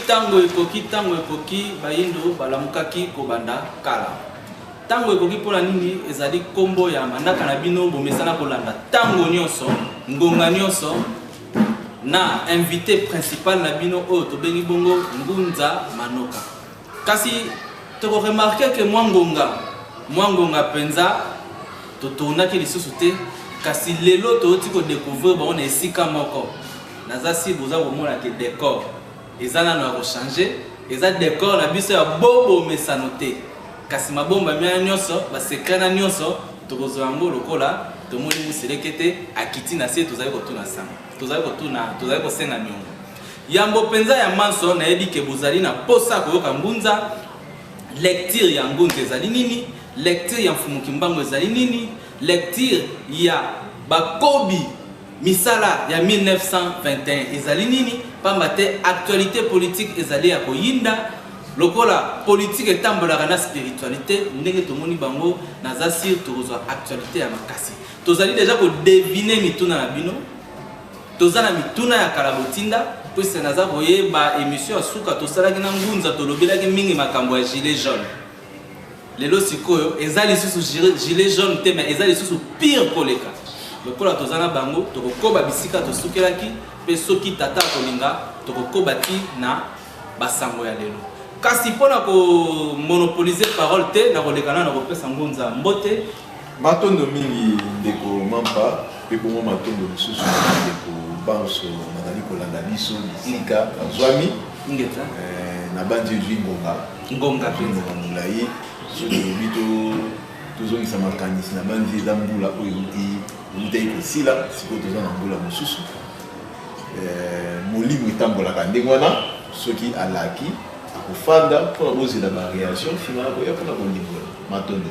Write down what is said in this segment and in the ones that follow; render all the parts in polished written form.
tango ekoki bayindo balamukaki kobanda kala tango ekoki pona nini ezali kombo ya manaka na bino bomesana kolanda tango nyonso ngonga nyonso na invité principal na bino oyo tobengi bongo Ngunza Manoka kasi toko remarquer que mwangonga penza totournaki lisusu te kasi lelo toti ko découvrir ba on esika moko nazasi boza komona ke décor ezana na ko changer eza décor na biso ya bobo mesano te kasi mabomba mia nyonso ba secret na nyonso tokozwa ngo lokola tomoni muselekete akiti na se tozali kotuna sama tozali kosenga nyongo yambo penza ya manso na yebi ke bozali na posa koyoka Ngunza lecture ya Ngunza ezali nini lecture ya Mfumuki Mbango ezali nini lecture ya bakobi misala ya 1921 ezali nini pamba te actualité politique ezali ya koyinda lokola politique etambolaka na spiritualité ndenge tomoni bango naza sur tozwa actualité ya makasi tozali déjà ko deviner mituna na bino tozana mituna ya kalabotinda pese naza koyeba émission asuka tosalaki na Ngunza tolobelaki mingi makambo ya gilet jaune lelo sikoyo ezali susu gilet jaune te mais ezali susu pire koleka lokola tozana bango tokokoba bisika tosukelaki pe soki tata kolinga tokokoba ti na basango ya lelo kasi pona ko monopoliser parole te na kolekana na kopesa Ngunza mbote matondo mingi ndeko mampa pe bongo matondo mususu ndeko banso nazali kolanda biso bisika azwami ngeta na bandi ngonga mulai soki bito tozongisa makanisi na bandi eza mbula oyo utei kosila sikoyo toza na mbula mosusu molimo etambolaka ndenge wana soki alaki akofanda mpona bozela bareaction finala koya mpona kolimbola matondo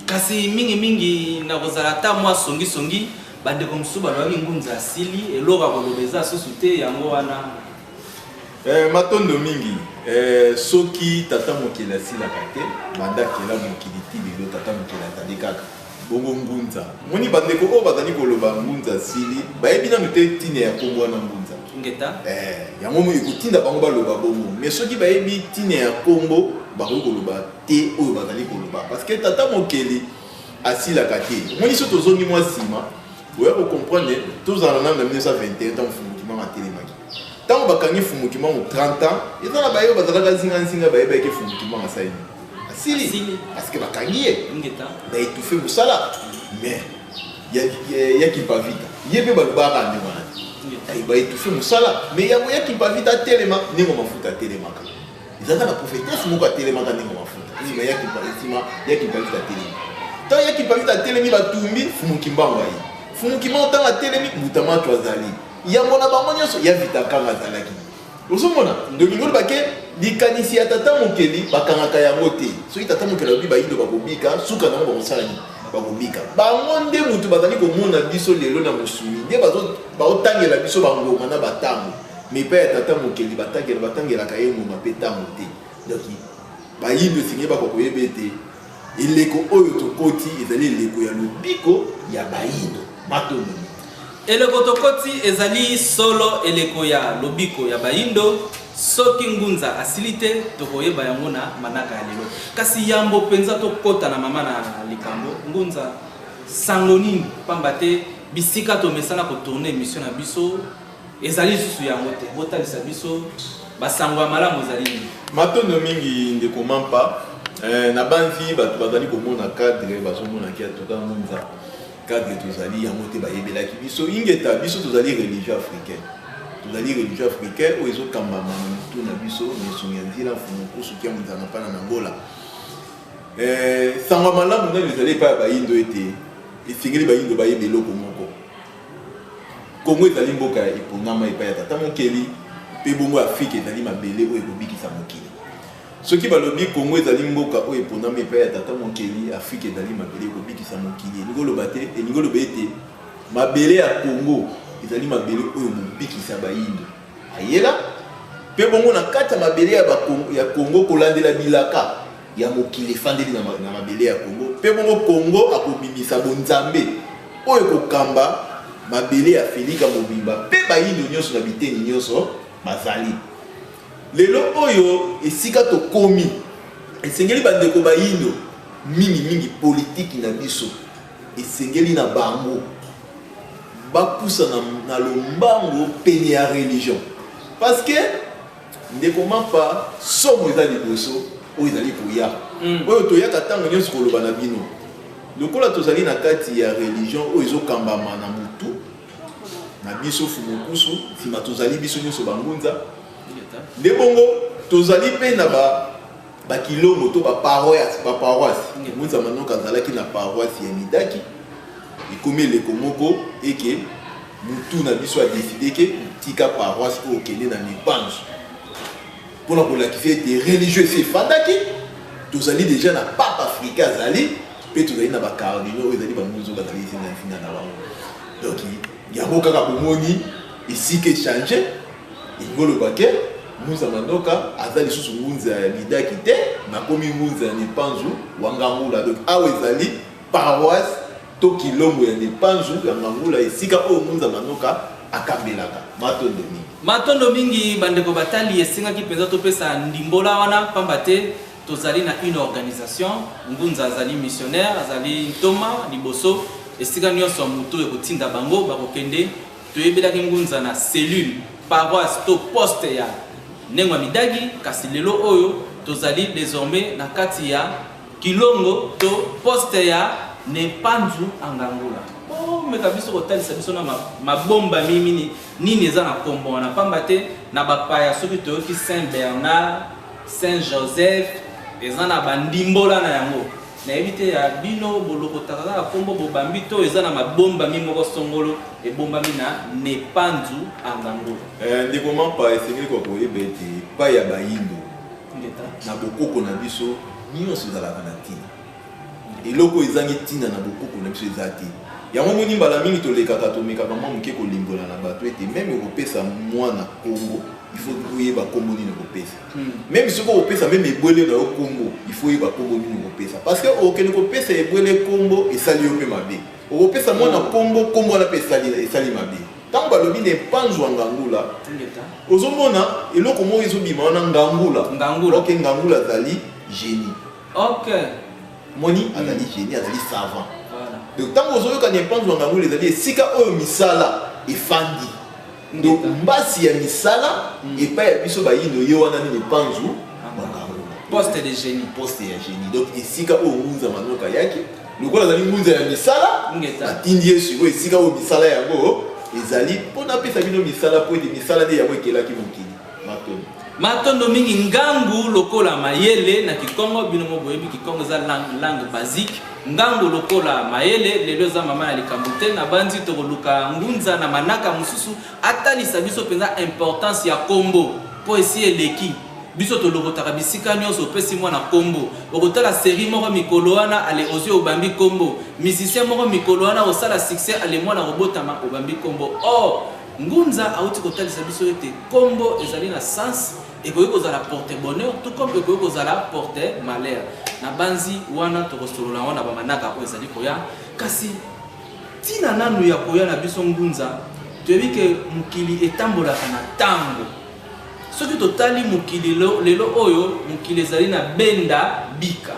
kasi mingi na kozala ta mwa songi bandeko mosusu balobaki Ngunza asili eloka koloba eza susu te yango wana matondo mingi soki tata mokili asilaka te bandakela mokili ti lelo tata mokili azali kaka bongo Ngunza moni bandeko oyo bazali koloba Ngunza asili bayebi nano te tine ya kombo wana Ngunza ngeta yango ekotinda bango baloba bongo mais soki bayebi tine ya kombo bakoki koloba te oyo bazali koloba parce que tata mokili asilaka te moni so tozongi mwa nsima oya kocomprendre tozala nano na 1921 ntango Mfumuki Mbango atelemaki ntango bakangi Mfumuki Mbango 30 ans eza na baye bazalaka zinga bayebaki Mfumuki Mbango asali asili parce que bakangi ye na étouffe mosala mais yaki pavita ye mpe balobaka nde wana baétouffe mosala mais yango yaki pavita atelema ndenge mafuta atelemaka ezaka na prophétesse moko atelemaka ndenge mafuta nsima yaki pavita atelemi ntango yaki pavita atelemi batumbi Mfumuki Mbango aye Mfumuki Mbango ntango atelemi Mutamato azali yango na bango nyonso ya Vitakanga azalaki ozomona ndolingoli bake likanisi ya tata mokeli bakangaka yango te soki tata mokeli alobi bayindo bakobika suka nango bakosala nini bakobika bango nde mutu bazali komona biso lelo na mosuni nde baotangela biso bangoma na batango mipa ya tata mokeli batangelaka ye ngoma mpe tango te donc bayindo esingi bakokoyeba ete eleko oyo tokoti ezali eleko ya lobiko ya bayindo matondo eleko tokoti ezali solo eleko ya lobiko ya bayindo soki Ngunza asili te tokoyeba yango na manaka ya lelo kasi yambo penza tokota na mama na likambo Ngunza sango nini pamba te bisika tomesana kotourne émission na biso ezali susu yango te botalisa biso basango ya malamu ezali nini matondo mingi ndeko mampa na banzi bato bazali komona cadre bazomona ki atoka Ngunza cadre tozali yango te bayebelaki biso ingeta biso tozali religieux africain oyo ezokambama na mutu na biso misongi ya nzela Mfumuku soki ya monzana mpana na ngola sango malamu nani ezali epai ya bayindo ete esengeli bayindo bayeba eloko moko Kongo ezali mboka ya epongama epai ya tata mokeli mpe bongo Afrika ezali mabele oyo ekobikisa mokili soki balobi Kongo ezali mboka oyo epongama epai ya tata mokeli Afrika ezali mabele ekobikisa mokili elingi oloba ete mabele ya Kongo ezali mabele oyo mobikisa bayindo ayela mpe bongo na kati ya mabele ya Kongo kolandela bilaka ya mokili efandeli na mabele ya Kongo mpe bongo Kongo akobimisa bonzambe oyo kokamba mabele ya Felika mobimba mpe bayindo nyonso na biteni nyonso bazali lelo oyo esika to komi esengeli bandeko bayindo mingi politique na biso esengeli na bango bapusa na lombango pene ya religion parce que ndeko mapa somo eza liboso oyo ezali koya oyo toyaka ntango nyonso koloba na bino lokola tozali na kati ya religion oyo ezokambama na mutu na biso fumukusu nsima tozali biso nyonso bangunza nde bongo tozali mpe na bakilongo to baparoise ngunza manoka azalaki na paroisse ya midaki ekomi eleko moko eke mutu na biso adeside ke tika paroisse oyo okende na mipanzo mpona kolakisa ete religieux esi efandaki tozali deja na pape africain azali mpe tozali na bacardinaux oyo ezali bangunzo bazali esinga na bango donc yango kaka bomoni esika echange ingoloba ke ngunza manoka aza lisusu ngunza ya midaki te nakomi ngunza ya nipanzu wangangula donc awa ezali paroisse to kilombo ya nipanzu ya ngangula esika oyo ngunza manoka akambelaka matondo mingi bandeko batali esengaki mpenza topesa ndimbola wana pamba te tozali na une organisation ngunza azali missionnaire azali ntoma liboso esika nyonso ya motu ekotinda bango bakokende toyebelaki ngunza na cellule paroisse to poste ya ndenge ya midagi kasi lelo oyo tozali désormais na kati ya kilongo to poste ya nepanzu angangula meka biso kotalisa biso na mabomba mimi nini eza na kombo wana pamba te na bapaya soki toyoki Saint Bernard Saint Joseph eza na bandimbola na yango nayebi te ya bino bolokotaka kaka kombo bobambi to eza na mabomba mi moko songolo ebombami na nepanzu angangula ndeko mapa esengeli kwa koyeba ete epai ya bayindo na bokoko na biso nyonso ezalaka na ntina eloko ezangi ntina na bokoko na biso eza te yango moni mbala mingi tolekaka tomekaka mwa moke kolimbola na bato ete meme okopesa mwana kombo ifo oyeba kombo nini okopesa meme soki okopesa meme ebwele na yo kombo ifo oyeba kombo nini okopesa parce que okende kopesa ebwele kombo esali yo mpe mabe okopesa mwana kombo wana mpe esali mabe ntango balobi na epanzu ya ngangula ozomona eloko moko ezobima wana ngangula ok ngangula azali génie moni azali génie azali savant donc ntango ozoyoka na epanzu ya ngangula ezali esika oyo misala efandi donc mbasi ya misala epai ya biso bayindo ye wana nini epanzu poste de génie ya génie donc esika oyo ngunza manoka yaki lokola azali ngunza ya misala atindi ye sikoyo esika oyo misala yango ezali mpona apesa bino misala po ete misala nde yango ekelaki mokili matondo mingi ngangu lokola mayele na kikongo bino mo boyebi kikongo eza langue basique ngangu lokola mayele lelo eza mama na likambo te na bandi tokoluka ngunza na manaka mosusu atalisa biso mpenza importance ya kombo po esi eleki biso tolokotaka bisika nyonso opesi mwana kombo okotala série moko mikolo wana ale ozwi obambi kombo musicien moko mikolo wana osala succès ale mwana kobotama obambi kombo or ngunza auti kotalisa biso ete kombo ezali na sens ekoki kozala porte bonheur tout comme ekoki kozala porte malheur na banzi wana tokosolola wana bamanaka oyo ezali koya kasi ntina nanu ya koya na biso ngunza toyebi ke mokili etambolaka na ntango soki totali mokili lelo oyo mokili ezali na benda bika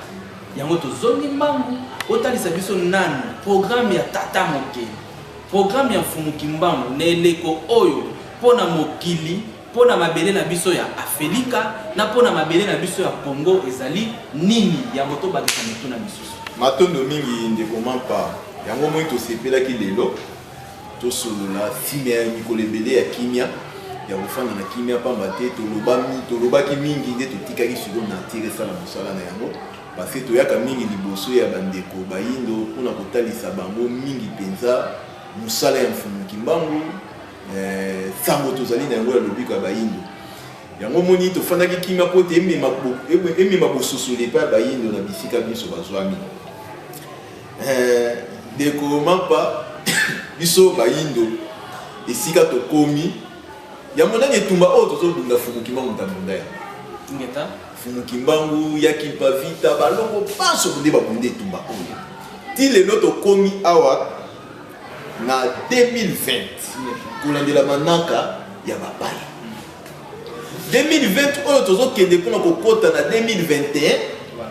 yango tozongi mbangu otalisa biso nanu programme ya tata mokili programme ya mfumuki mbangu na eleko oyo mpona mokili mpona mabele na biso ya Afrika na mpona mabele na biso ya Congo ezali nini yango tobakisa mitu na misusu matondo mingi ndeko mapa yango moi tosepelaki lelo tosolola nsima ya mikolo ebele ya kimia ya kofanda na kimia pamba te tolobaki mingi nde totikaki sikoyo na tire esala mosala na yango parce que toyaka mingi liboso ya bandeko bayindo mpona kotalisa bango mingi mpenza mosala ya mfumuki mbangu sango tozali na yango ya lobiko ya bayindo yango moni tofandaki kimia po te emema bososoli epai ya bayindo na bisika biso bazwami ndeko mapa biso bayindo esika tokomi yango nani etumba oyo tozodunda fumuki mbangu ntambunda ya fumuki mbangu yaki mpavita balongo panso nde babunda etumba oyo ti lelo tokomi awa na 2020 kolandela manaka ya bapaya 2020 oyo tozokende mpona kokota na 2021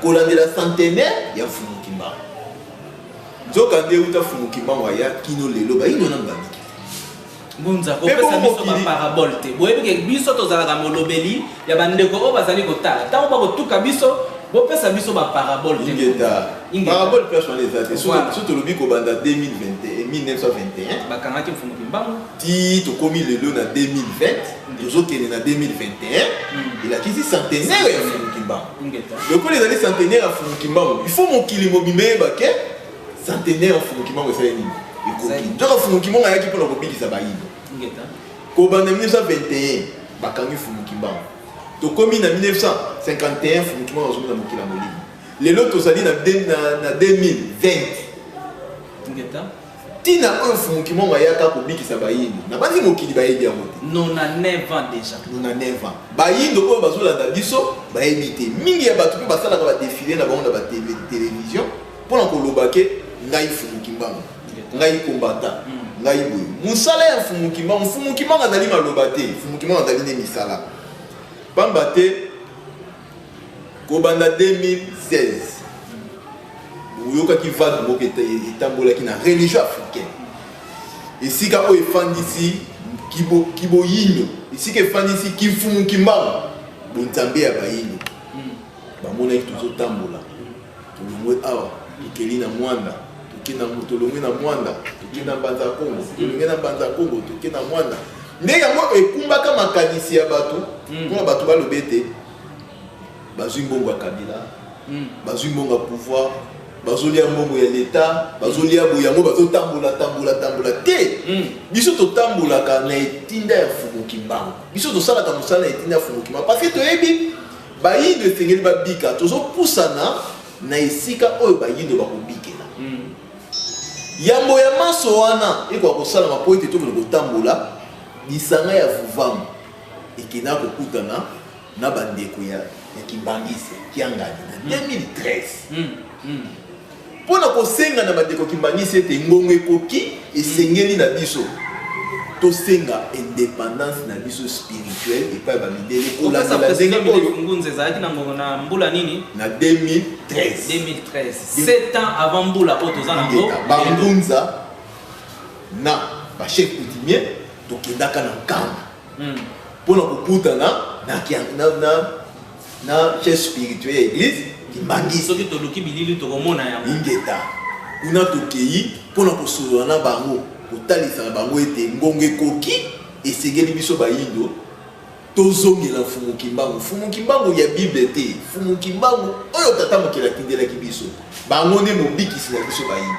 kolandela centenaire ya Fumukimbangu. Nzokande euta Fumukimbangu aya kino lelo bayindo na mbandiki. Bunza kopesa biso ba parabole te. Boyebi ke biso tozalaka molobeli ya bandeko oyo bazali kotala. Tango bakotuka biso bopesa biso ba parabole te. Ingeta. Parabole personnalisée. Surtout le bico banda 2021 1921. Bakangaki Fumukimbangu. Ti to komi lelo na 2020. Tozokende na 2021. Il a quasi centenaire ya Fumukimbangu. Ingeta. Le ko les années centenaire ya Fumukimbangu. Il faut mon kilimo bimé ba ke centenaire ya Fumukimbangu ça nini. Donc Fumukimbangu ayaki mpona kobikisa bayindo. Ingeta. Kobanda 1921 bakangi Fumukimbangu. Tokomi na 1951 Fumukimbangu azomona mokila molimo. Lelo tozali na 2020. Ingeta. Tina oyo Fumukimbangu ayaka kobikisa bayindo. Na bandi mokili bayebi yango te. 99 ans déjà. 99 ans. Bayindo oyo bazolanda biso bayebi te. Mingi ya bato pe basalaka ba défilé na bango na ba télévision mpona koloba ke ngai Fumukimbangu. Ngai kombata. Ngai boye. Musala ya Fumukimbangu, Fumukimbangu azali maloba te. Fumukimbangu azali ne misala. Pamba te kobanda 2016. Uyokaki vague moko etambolaki na religion africaine. Esika oyo efandisi kiboyindo. Esika efandisi Fumukimbangu. Bonzambe ya bayindo. Bamonaki tozotambola. Tolongwe awa, tokeli na mwanda. Tolongwe na mwanda. Tokeli na Mbanza Kongo. Tolongwe na Mbanza Kongo. Tokeli na mwanda. Ndenge yango ekumbaka makanisi ya bato. Mpona bato balobe te. Bazwi mbongo ya Kabila. Bazwi mbongo ya pouvoir. Bazolia mbongo ya l'État. Bazolia boyango bazotambola te. Biso totambolaka na etinda ya Fumukimbangu. Biso tosalaka mosala na etinda ya Fumukimbangu. Parce que toyebi bayindo esengeli babika. Tozopusana na esika oyo bayindo bakobikela. Yambo ya maso wana eko akosala mapo ete tokende kotambola lisanga ya vuvamu ekena kokutana na bandeko ya Kimbangisi kiangani na 2013. Pona kosenga na bandeko Kimbangisi ete ngongo ekoki esengeli na biso tosenga indépendance na biso spirituelle et pas ba midele kolanda la zenga ko ngunze zaki na ngongo na mbula nini na 2013 7 ans avant mbula poto za nango bangunza na ba chef coutumier tokendaka na nkamba pona kokutana na chef spirituel ya église Kimbangisi soki toluki bilili tokomona yango ingeta kuna tokei pona kosolola na bango kotalisa bango ete ngongo ekoki esengeli biso bayindo tozongela Fumukimbangu. Fumukimbangu ya Bible te. Fumukimbangu oyo tata mokili atindelaki biso bango nde mobikisi na biso bayindo.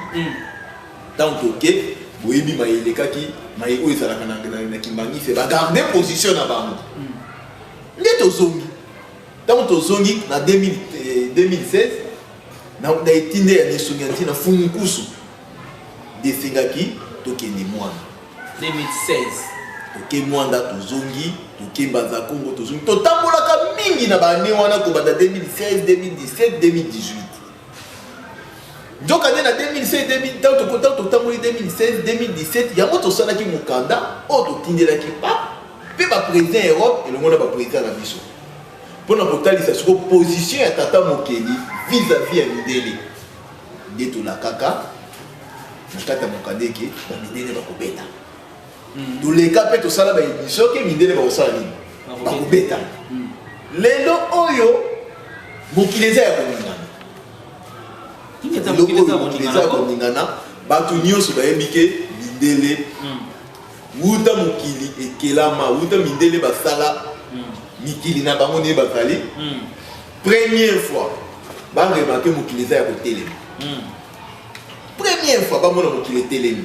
Tant toke boyebi mayelekaki maye oyo ezalaka na Kimbangisi bagarde position na bango nde tozongi. Tant tozongi na 2016 na etinde ya nesongi na Fumukusu desengaki tokende mwana 2016 toke mwanda tozongi toke Mbanza Kongo tozongi totambolaka mingi na bane wana kobanda 2016 2017 2018 njokande na 2016 totamboli 2016 2017 yango tosalaki mokanda oyo totindelaki mpe baprésident Europe elongo na baprésident na biso mpona kotalisa siko position ya tata mokeli vis-à-vis ya midele nde tolakaka na kati ya mokandeke bamidele bakobeta toleka mpe tosala baémission ke mindele bakosala nini bakobeta lelo oyo mokili eza ya koningana bato nyonso bayebi ke mindele wuta mokili ekelama wuta mindele basala mikili na bango nde bazali première fois baremake mokili eza ya kotelema première fois bamona mokili etelemi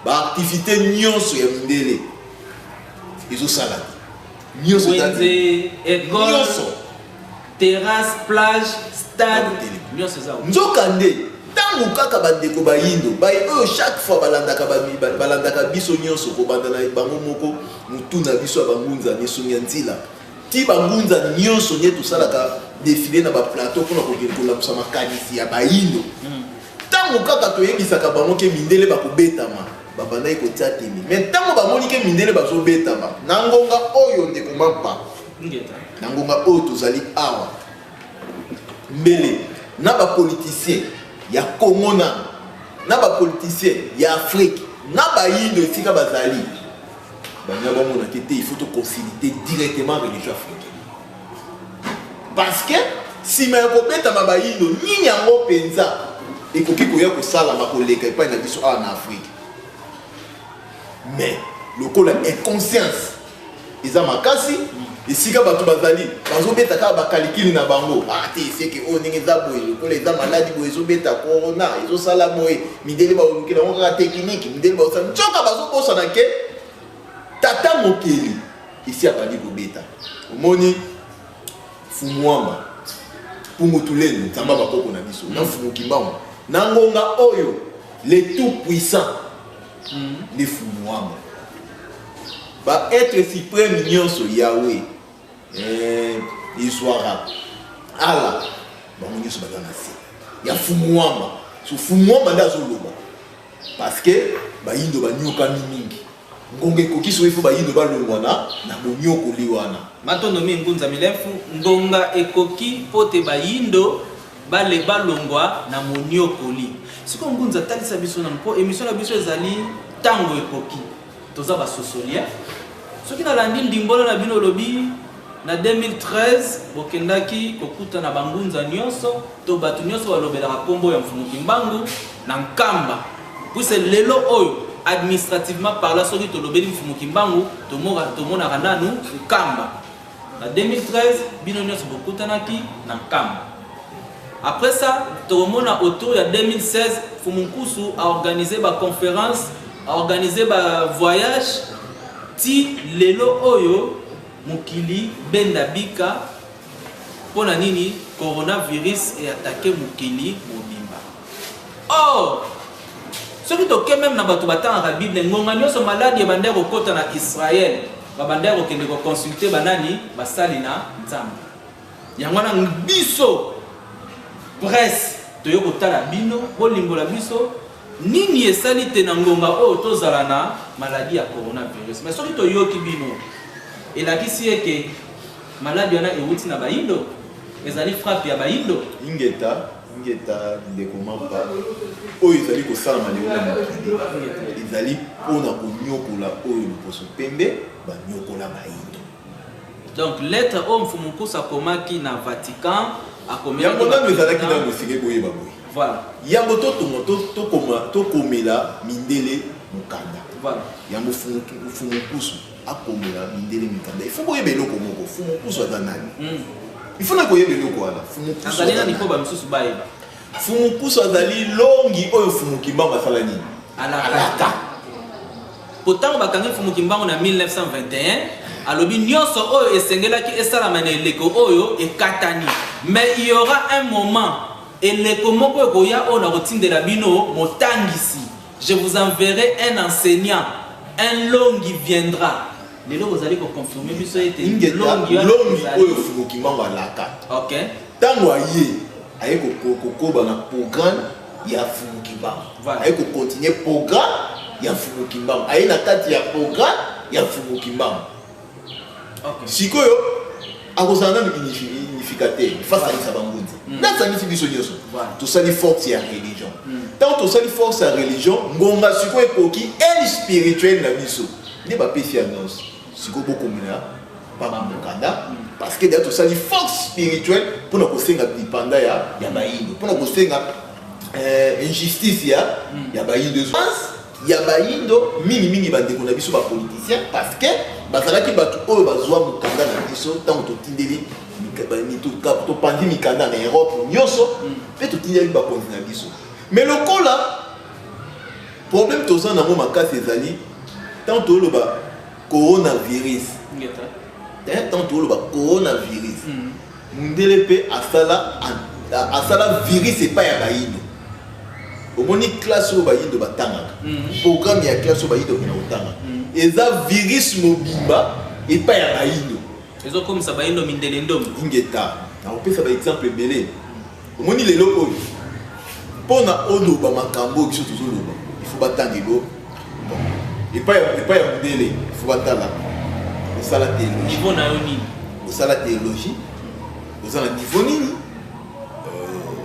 baaktivité nyonso ya mindele ezosala nyonso terrasse plage stade nyonso eza nzokande ntango kaka bandeko bayindo oyo chaque fois balandaka biso nyonso kobanda na bango moko mutu na biso ya bangunza nesongi ya nzila ti bangunza nyonso nde tosalaka défilé na baplateau mpona kokende kolamusa makanisi ya bayindo ntango kaka toyebisaka bango ke mindele bakobetama babanda ekotia temi mais ntango bamoni ke mindele bazobetama na ngonga oyo ndeko mapa na ngonga oyo tozali awa mbele na bapoliticien ya Congo na bapoliticien ya Afrique na bayindo esika bazali banya bamona ke te il faut consulter directement religion africaine parce que si ma kobetama bayindo nini yango penza ekoki koya kosalama koleka epai na biso awa na Afrique mais lokola inconscience eza makasi esika bato bazali bazobeta kaka bakalikili na bango te seke oyo ndenge eza boye lokola eza maladi boye ezobeta corona ezosala boye mindele baolukela yango kaka teknike mindele baosala nzoka bazobosana ke tata mokeli esi abandi kobeta omoni fumuama pungutulelu nzamba bakoko na biso na fumukimbango na ngonga oyo le tout puissant le fumuama ba être suprême nyonso Yahweh Iswara ala bango nyonso baza na se ya fumuama so fumuama nde azoloba parce que bayindo banyokami mingi ngonga ekoki so ifo bayindo balongwana na bonyokoli wana matondo mi ngunza milefu ngonga ekoki pote bayindo bale balongwa na monyokoli siko ngunza talisa biso na mpo émission na biso ezali tango ekoki toza basosolia soki nalandi ndimbola na bino lobi na 2013 bokendaki kokuta na bangunza nyonso to batu nyonso balobelaka kombo ya mfumuki mbangu na nkamba puise lelo oyo administrativement parlant soki tolobeli mfumuki mbangu tomonaka nanu nkamba na 2013 bino nyonso bokutanaki na nkamba. Après ça tomona autour ya 2016 Fumunkusu a organisé ba conférence, a organisé ba voyage ti lelo oyo mukili benda bika pona nini coronavirus et attaqué mukili mobimba. Oh, ce qui toke même na bato batanga Bible ngonga nyonso maladi ya bandeko kota na Israël ba bandeko kende ko consulter banani basali na nzambe. Yangwana biso presse toyoko tala bino bolingola biso nini esali te na ngonga oyo tozala na maladi ya coronavirus mais soki toyoki bino elakisi eke maladi wana ewuti na bayindo ezali frappe ya bayindo ingeta ndeko mapa oyo ezali kosalama lelo na mokili ezali mpona konyokola oyo liposo pembe banyokola bayindo. Donc lettre oyo Mfumukusu akomaki na Vatican yango nano ezalaki nano esike boyeba boye. Voilà. Yango tokomela mindele mokanda. Voilà. Yango Mfumukusu akomela mindele mokanda. Il faut boyeba eloko moko. Mfumukusu aza nani? Il faut na koyeba eloko wana. Mfumukusu azali nani po ba misusu bayeba. Mfumukusu azali longi oyo Mfumukimbangu asala nini? Alaka. Pourtant bakangi Mfumukimbangu na 1921 alobi nyonso oyo esengelaki esalama na eleko oyo ekatani. Mais il y aura un moment et les komoko koya on a rotindela bino motangisi. Je vous enverrai un enseignant, un long qui viendra. Les lots vous allez confirmer biso ete longi oyo Mfumukimbangu alaka. OK. Tango aye ayeko kokoba na programme ya Mfumukimbangu. Voilà. Ayeko continuer programme ya Mfumukimbangu. Aye na kati ya programme ya Mfumukimbangu. OK. Sikoyo akozana unificateur face à isa bangunzi. Natsangisi biso nyonso. To sali force ya religion. Tant to sali force ya religion, ngonga sikoyo ekoki el spirituel na biso. Ne ba pesi annonce. Sikoyo bokomela ba mokanda parce que to sali force spirituelle pour na kosenga dipanda ya bayindo. Pour na kosenga injustice ya bayindo. Ya bayindo mingi bandeko na biso ba politicien parce que bazalaki batu oyo bazwa mokanda na biso tant totindeli to pandi mikanda na Europe nyonso pe totindeli ba konzi na biso. Mais lokola problème toza na mo makasi ezali tant toloba coronavirus tant toloba coronavirus mundele pe asala virus epa ya bayindo. Omoni classe oyo bayindo batangaka programme ya classe oyo bayindo kena kotanga eza virus mobimba epa ya bayindo ezokomisa bayindo mindele ndombo ingeta nakopesa ba exemple ebele. Omoni lelo oyo mpona oloba makambo oyo biso tozoloba il faut batanga elo et pas ya modèle faut batala ça la théologie niveau na yo nini ça la théologie ça la niveau nini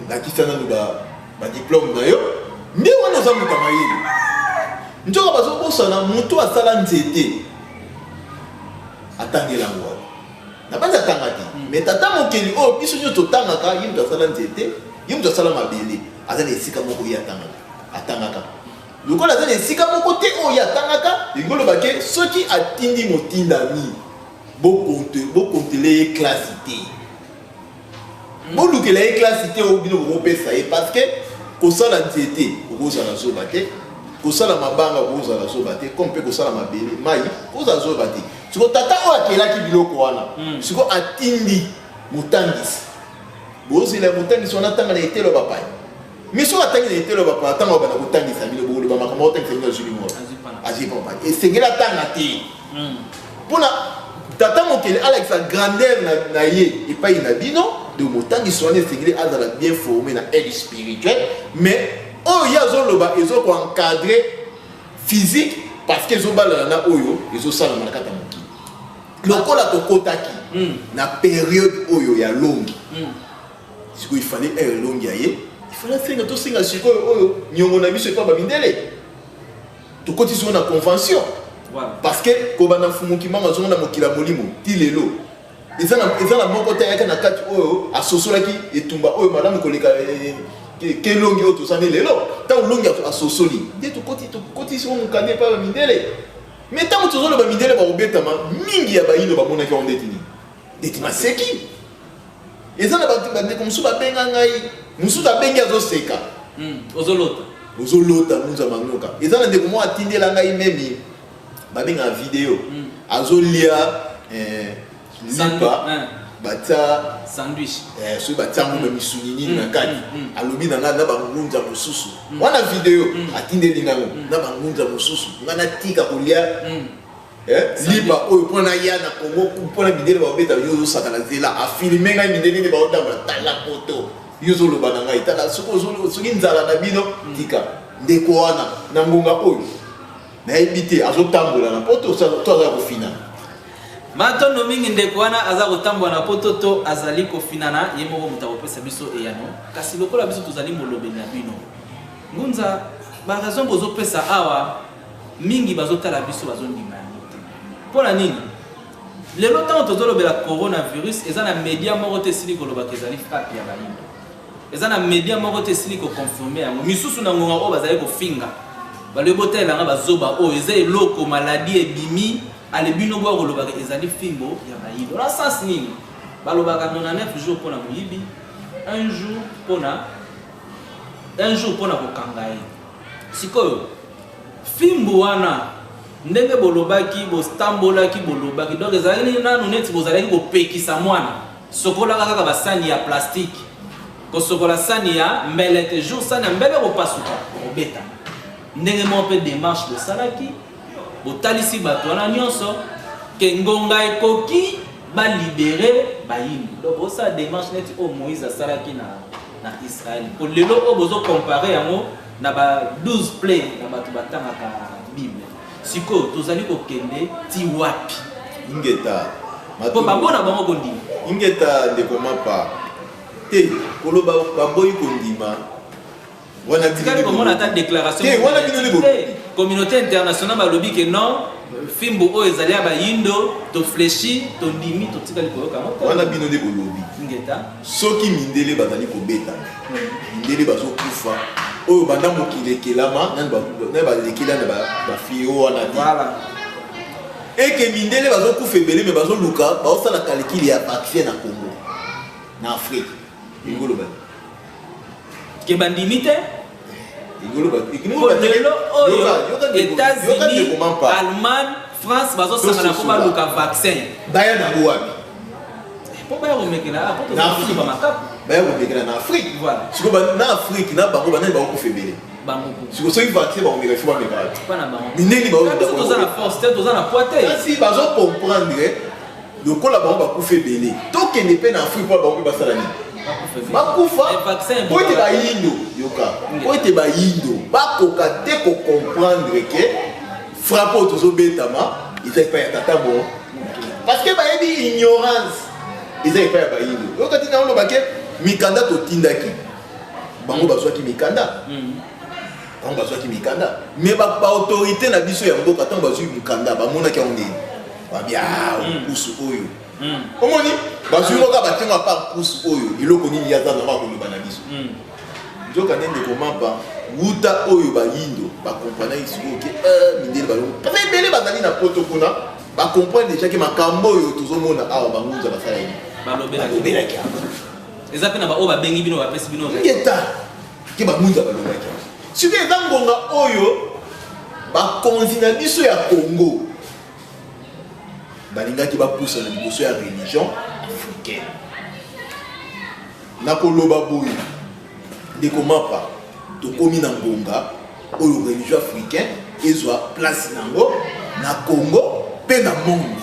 la kisana ba diplôme na yo nde wana za muta mayele njoka bazo bosana mutu asala nzete atangela ngwa na banza tangati mais tata mokeli o biso nyo totangaka yimto asala nzete yimto asala mabele azana esika moko ya atangaka lokola azana esika moko te o ya tangaka ngolo bake soki atindi motindami bo kontele classe te bo lukela classe te o bino bo pesa e parce que kosala nzete okozala zoba te kosala mabanga okozala zoba te comme pe kosala mabele mai okozala zoba te siko tata o akelaki biloko wana siko atindi motangisi bozela motangisi wana tanga na etelo bapai miso atangi na etelo bapai tanga bana kotangisa bino bolo ba makambo otangisa bino zuli mo azipa bapai esengela tanga te pona tata mokele alakisa grandeur na ye epai na bino de motangisi wana esengeli azala bien formé na aide spirituelle mais oyo azoloba ezoko encadrer physique parce que ezobala na oyo ezosala na kata mokili lokola tokotaki na période oyo ya longi siko il fallait un longi aye il fallait senga to senga siko oyo nyongo na biso epa ba mindele tokoti so na convention parce que ko bana fumuki mama zo na mokila molimo ti lelo ezana moko ta yaka na kati oyo asosolaki etumba oyo madame koleka ke longi oyo tosani lelo ntango longi asosoli nde tokoti so mokande epa ba mindele mais ntango tozoloba mindele bakobetama mingi ya bayino bamonaki yango ndeti maseki eza na bandeko mosusu babenga ngai mosusu abengi azoseka ozolota munza manyoka eza na ndeko moko atindela ngai memi babenga video azolia lipa batia sandwich soki batiango na misuni nini na kati alobi na ngai na bangunza mosusu wana video atindeli ngango na bangunza mosusu ngai natika kolia lipa oyo mpona ya na kongo mpona mindele baobeta yo ozosaka na nzela afilme ngai mindele nini baotambola tala poto yo ozoloba na ngai tala soki nzala na bino tika ndeko wana na ngonga oyo nayebi te azotambola na poto to aza kofinana matondo mingi ndeko wana aza kotambola na poto to azali kofinana ye moko moto akopesa biso eyano kasi lokola biso tozali molobeli na bino ngunza baraison bozopesa awa mingi bazotala biso bazondima mpona nini lelo ntango tozolobela coronavirus eza na media moko te esili kolobaka ezali frappe ya bayindo eza na media moko te esili koconfirme yango misusu na ngonga oyo bazali kofinga balobi botelelanga bazoba oyo eza eloko maladi ebimi alebino bwa kolobaka ezali fimbo ya bayindo na sens nini balobaka 99 jours mpona moyibi un jour mpona kokanga ye sikoyo fimbo wana ndenge bolobaki bostambolaki bolobaki donc ezalaki nanu neti bozalaki kopekisa mwana sokolaka kaka basani ya plastique kosokola sani ya mbelete jour sani ya mbele kopasuka kobeta ndenge moko mpe démarche bosalaki botalisi bato wana nyonso ke ngonga ekoki balibere bayindu donc bosala démarche neti oyo Moïse asalaki na Israël po lelo oyo bozocompare yango na ba 12 plaies na bato batangaka Bible siko tozali kokende ti wapi ingeta po babona bango kondima ingeta ndeko mapa te koloba baboyi kondima wana tikali komona ta déclaration te wana bino libo communauté internationale balobi ke non fimbo oyo ezali ya bayindo tofleshi tondimi totikali koyoka moko wana bino nde bolobi ingeta soki mindele bazali kobeta mindele bazokufa oyo banda mokili ekelama na balekela na bafio wana eke mindele bazokufa ebele me bazoluka baosala calcul ya vaccin na Congo na Afrique ingoloba ke bandimi te lelo oyo États-Unis Allemagne France bazosangana po baluka vaccin baya nango wapi po baya komekela po tozoba makapu baya komekela na Afrique siko na Afrique na bango banani bakokufa ebele siko soki vaccin bakomeka ifo bameka mineni toza na force te toza na poids te kasi bazocomprendre lokola bango bakufa ebele tokende mpe na Afrique po bango mpe basala nini bakufa po ete bayindo yoka po ete bayindo bakoka te kocomprendre ke frappe au tozo betama ils n'avaient pas tata bon parce que bah il ignorance ils n'avaient pas bayindo yo kati na lo baké mikanda to tindaki bango bazwa ki mikanda bango bazwa ki mikanda mais ba autorité na biso ya mboka tant bazwi mikanda ba mona ki onde ba bia kusu oyo omoni bazwi ngoka batenga pa kusu oyo iloko nini yaza na ba ko lobana biso nzoka nende komamba wuta oyo bayindo bakomprendre ici que mindele balongo parce que bele bazali na poto kuna bakomprendre déjà que makambo oyo tozomona awa bangunza basala ini balobela ki eza pe na ba o ba bengi bino ba pesi bino ngeta ke bangunza balobela ki siko eza ngonga oyo bakonzi na biso ya Congo balingaki bapusa na liboso ya religion africaine nakoloba boyo ndeko mapa tokomi na ngonga oyo religion africain ezwa place nango na Congo pe na monde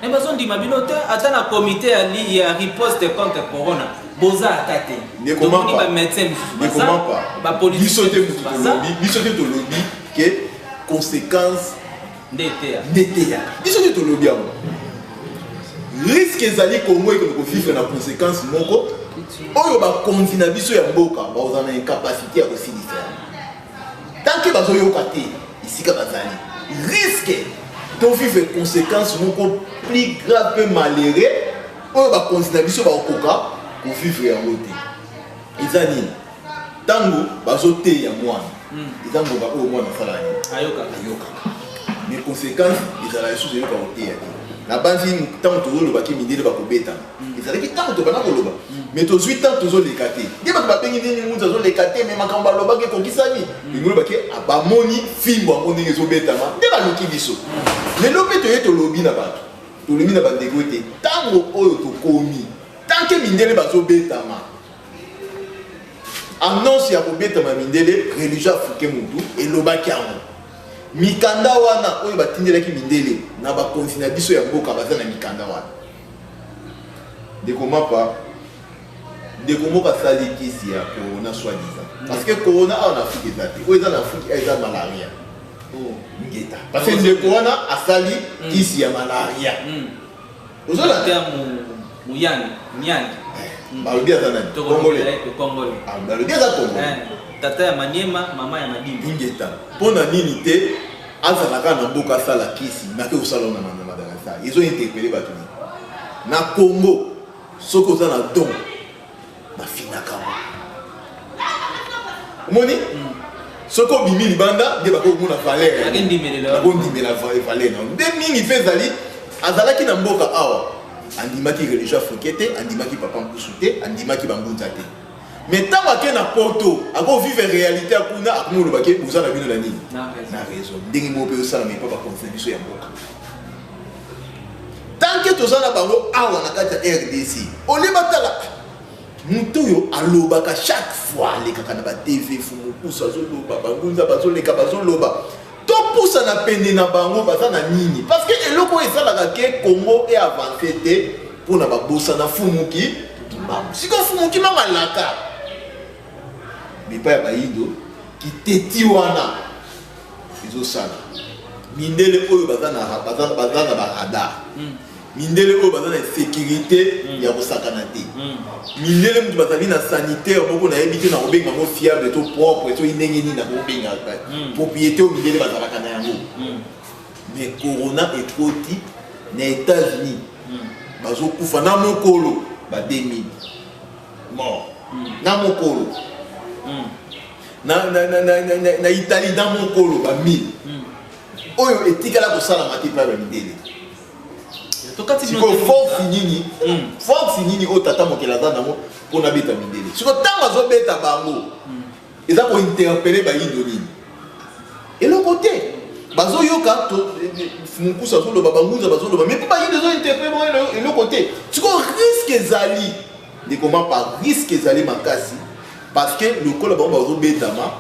mais bazondima bino te ata na comité ya riposte contre corona boza atate ndeko mapa ba médecin ndeko mapa ba politicien biso te tolobi que conséquence ndete ya biso te tolobi yango risque ezali Congo et ko vivre na conséquence moko oyo bakonzi na biso ya mboka baoza na incapacité ya kosilisa tant que bazoyoka te isika bazali risque to vivre conséquence moko plus grave pe malheureux oyo bakonzi na biso bakokoka ko vivre yango te eza nini tango bazoteya mwana eza ngonga oyo mwana asala nini ayokaka mais conséquence ezala lisusu eyoka koteya te na banzi ntango tozolobaki mindele bakobetana ezalaki ntango tobanda koloba mais tozwi ntango tozoleka te nde bato babengi nini munzu azoleka te me makambo balobaki ekokisani ingolobaki bamoni fimbo yango ndenge ezobetama nde baluki biso lelo mpe toye tolobi na bato tolobi na bandeko ete ntango oyo tokomi tanke mindele bazobetama annonce ya kobetama mindele religion africain mutu elobaki yango mikanda wana oyo batindelaki mindele na bakonzi na biso ya mboka baza na mikanda wana ndeko mapa ndeko moko asali kisi ya corona soi-disant parce que corona awa na Afrique eza te oyo eza na Afrique eza malaria ngeta parce que ndeko wana asali kisi ya malaria ozola te muyangi nyangi balobi aza nani Congolais balobi aza Congolais tata ya Maniema mama ya Madimba ngeta mpona nini te azalaka na mboka asala kisi nake osala na Madagascar ezo interpele bato nini na Congo soki oza na don bafinaka omoni soki obimi libanda nde bakomona valeur nakondimela valeur na nde mingi mpe ezali azalaki na mboka awa andimaki religion africain te andimaki papa mpusu te andimaki bambunza te mais ntango ake na poto akovivre réalité ya kuna akomolobaki boza na bino na nini na raison ndenge moko mpe osala mepa bakonfle biso ya mboka tanke toza na bango awa na kati ya RDC olebatala moto oyo alobaka chaque fois alekaka na batv fumukusa azoloba bangunza bazoleka bazoloba topusa na pene na bango baza na nini parce que eloko oyo esalaka ke Congo e avance te mpona babosana fumuki kimbangu sikoyo fumuki mango alaka mipa ya bayindo kiteti wana ezosala mindele oyo baza na baradar mindele oyo baza na sécurité ya kosakana te mindele mutu bazali na sanitaire moko nayebi te na kobenga ngo fiable to propre to ndenge nini na kobenga propriété oyo mindele bazalaka na yango mais corona ekoti na États-Unis bazokufa na mokolo ba 2000 mort na mokolo na Italie na mokolo ba 1000 oyo etikala kosalama te pa bamindele siko force nini oyo tata mokela aza nango mpona beta mindele siko ntango azobeta bango eza kointerpele bayindo nini eloko te bazoyoka mokusa azoloba bangunza bazoloba mais mpe bayindo ezointerpele bango eloko te siko risque ezali ndekoma pa risque ezali makasi parce que lokola bango bazobetama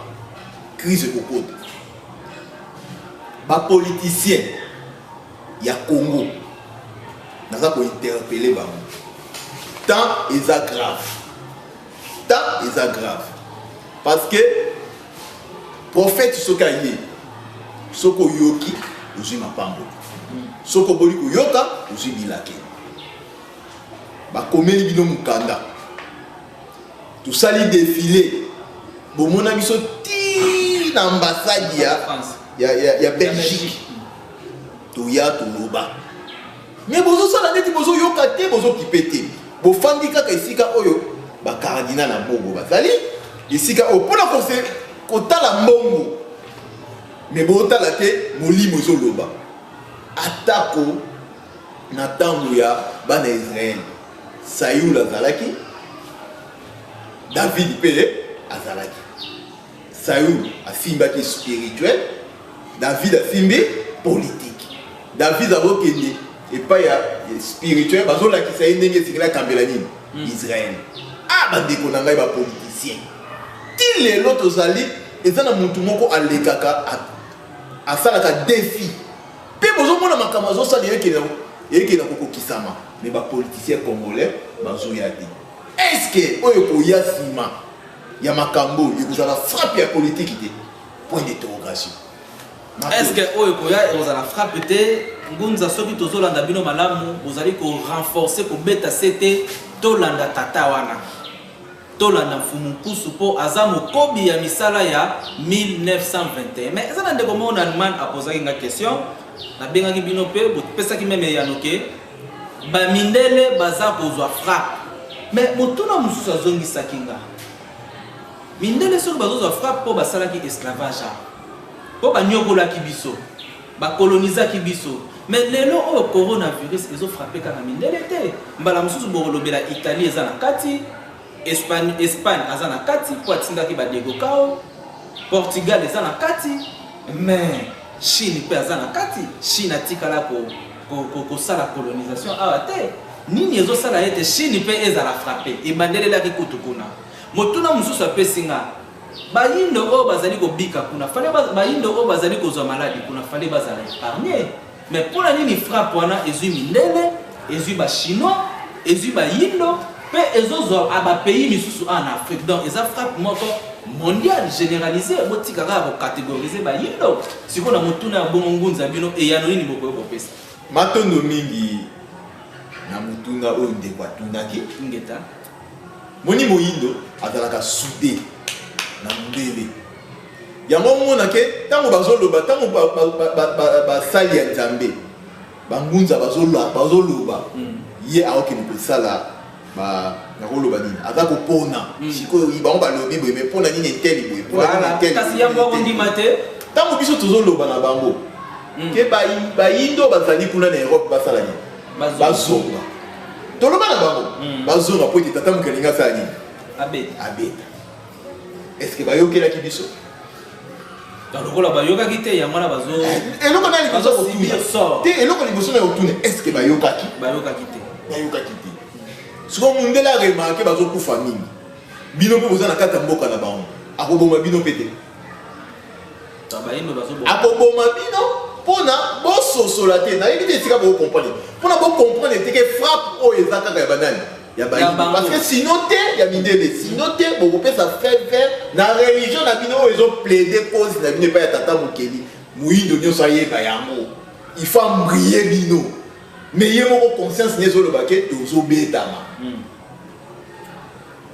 crise ekokota bapoliticien ya Congo naza kointerpele bango tant eza grave parce que prophète soki aye soko yoki ozwi mapambo soko boli koyoka ozwi bilake bakomeli bino mukanda tosali défilé bomona biso ti na ambassade ya Belgique toya toloba mais bozosala neti bozoyoka te bozokipe te bofandi kaka esika oyo bakardina na mbongo bazali esika oyo mpona kotala mbongo mais botala te molimo ezoloba atako na ntango ya bana Israël Saül azalaki David mpe azalaki Saül asimbaki spirituel David asimbi politique David azokende epai ya spirituel bazolakisa ye ndenge esikela akambela nini Israël bandeko na ngai bapoliticien ti lelo tozali eza na mutu moko alekaka asalaka défi mpe bozomona makambo azosala yekena kokokisama mais bapoliticien congolais bazoya te estce oyo koya nsima ya makambo ekozala frappe ya politike te point d'interrogation estce oyo koya ekozala frappe te ngunza soki tozolanda bino malamu bozali korenforce kobeta se te tolanda tata wana tolanda mfumu nkusu mpo aza mokobi ya misala ya 1921 mais eza na ndeko moko na Allemagne apozaki nga question nabengaki bino mpe bopesaki meme eyanoke bamindele baza kozwa frappe mais motuna mosusu azongisaki nga mindele soki bazozwa frappe mpo basalaki esclavage mpo banyokolaki biso bakolonizaki biso mais lelo oyo coronavirus ezofrappe kaka mindele te mbala mosusu bokolobela Italie eza na kati Espagne aza na kati po atindaki badegokao Portugal eza na kati mais Chine mpe aza na kati Chine atikala kosala colonisation awa te nini ezosala ete Chine mpe ezala frappe ebandelelaki kutu kuna motuna mosusu apesi nga bayindo oyo bazali kobika kuna fale bayindo oyo bazali kozwa maladi kuna fale bazala épargné mais mpona nini frappe wana ezwi mindele ezwi bachinois ezwi bayindo mpe ezozwa abapays misusu en Afrique donc eza frappe moko mondial généralisé botikaka ya kocatégorise bayindo sikoyo na motuna ya bongo ngunza bino eyano nini bokoyo kopesa matondo mingi na motuna oyo ndeko atundaki ngeta moni moyindo azalaka soudé na mondele yango omonake ntango bazoloba ntango basali ya nzambe bangunza bazoloba ye aokende kosala nakoloba nini aza kopona sikoyo bango balobi boye me mpona nini eteli boye kasi yango okondima te ntango biso tozoloba na bango ke bayindo bazali kuna na Europe basala nini bazonga toloba na bango bazonga po ete tata mokelinga asala nini abeta est-ce que bayokelaki biso lokola bayokaki te yango wana eloko na liboso kotuna te eloko liboso na kotuna est-ce que bayokaki te siko mundele aremake bazokufa mingi bino mpe boza na kati ya mboka na bango akoboma bino mpe te akoboma bino mpona bososola te nayebi te esika bokomprendre mpona bokomprendre te ke frappe oyo eza kaka ya banani ya bayini parce que sinon te ya mindele sinon te bokopesa faire na religion na bino oyo ezoplaide cause na bino epai ya tata mokeli moyindo nyonso ayeba yango il faut embriller bino mais ye moko conscience nezoloba ke tozobetama